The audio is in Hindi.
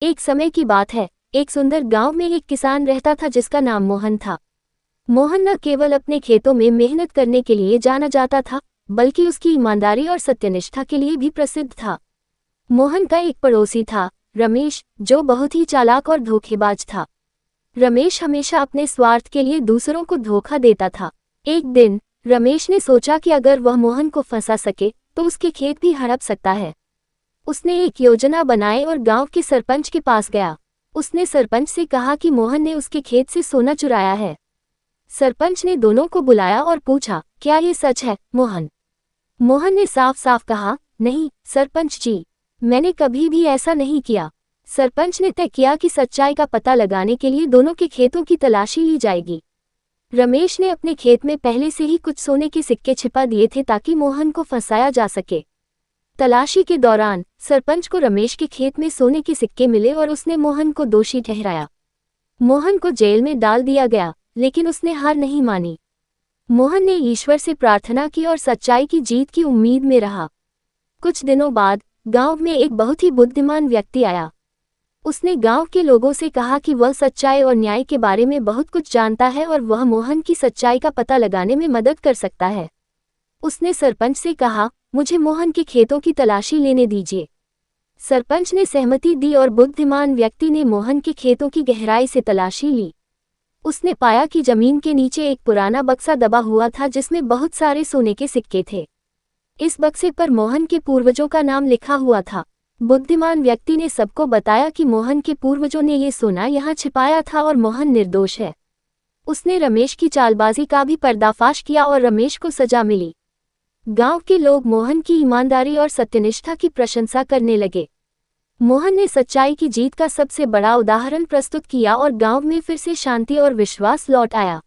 एक समय की बात है, एक सुंदर गांव में एक किसान रहता था जिसका नाम मोहन था। मोहन न केवल अपने खेतों में मेहनत करने के लिए जाना जाता था, बल्कि उसकी ईमानदारी और सत्यनिष्ठा के लिए भी प्रसिद्ध था। मोहन का एक पड़ोसी था, रमेश, जो बहुत ही चालाक और धोखेबाज था। रमेश हमेशा अपने स्वार्थ के लिए दूसरों को धोखा देता था। एक दिन रमेश ने सोचा कि अगर वह मोहन को फंसा सके तो उसके खेत भी हड़प सकता है। उसने एक योजना बनाई और गांव के सरपंच के पास गया। उसने सरपंच से कहा कि मोहन ने उसके खेत से सोना चुराया है। सरपंच ने दोनों को बुलाया और पूछा, क्या ये सच है, मोहन? मोहन ने साफ साफ कहा, नहीं सरपंच जी, मैंने कभी भी ऐसा नहीं किया। सरपंच ने तय किया कि सच्चाई का पता लगाने के लिए दोनों के खेतों की तलाशी ली जाएगी। रमेश ने अपने खेत में पहले से ही कुछ सोने के सिक्के छिपा दिए थे ताकि मोहन को फंसाया जा सके। तलाशी के दौरान सरपंच को रमेश के खेत में सोने के सिक्के मिले और उसने मोहन को दोषी ठहराया। मोहन को जेल में डाल दिया गया, लेकिन उसने हार नहीं मानी। मोहन ने ईश्वर से प्रार्थना की और सच्चाई की जीत की उम्मीद में रहा। कुछ दिनों बाद गांव में एक बहुत ही बुद्धिमान व्यक्ति आया। उसने गांव के लोगों से कहा कि वह सच्चाई और न्याय के बारे में बहुत कुछ जानता है और वह मोहन की सच्चाई का पता लगाने में मदद कर सकता है। उसने सरपंच से कहा, मुझे मोहन के खेतों की तलाशी लेने दीजिए। सरपंच ने सहमति दी और बुद्धिमान व्यक्ति ने मोहन के खेतों की गहराई से तलाशी ली। उसने पाया कि जमीन के नीचे एक पुराना बक्सा दबा हुआ था जिसमें बहुत सारे सोने के सिक्के थे। इस बक्से पर मोहन के पूर्वजों का नाम लिखा हुआ था। बुद्धिमान व्यक्ति ने सबको बताया कि मोहन के पूर्वजों ने ये सोना यहाँ छिपाया था और मोहन निर्दोष है। उसने रमेश की चालबाजी का भी पर्दाफाश किया और रमेश को सजा मिली। गांव के लोग मोहन की ईमानदारी और सत्यनिष्ठा की प्रशंसा करने लगे। मोहन ने सच्चाई की जीत का सबसे बड़ा उदाहरण प्रस्तुत किया और गांव में फिर से शांति और विश्वास लौट आया।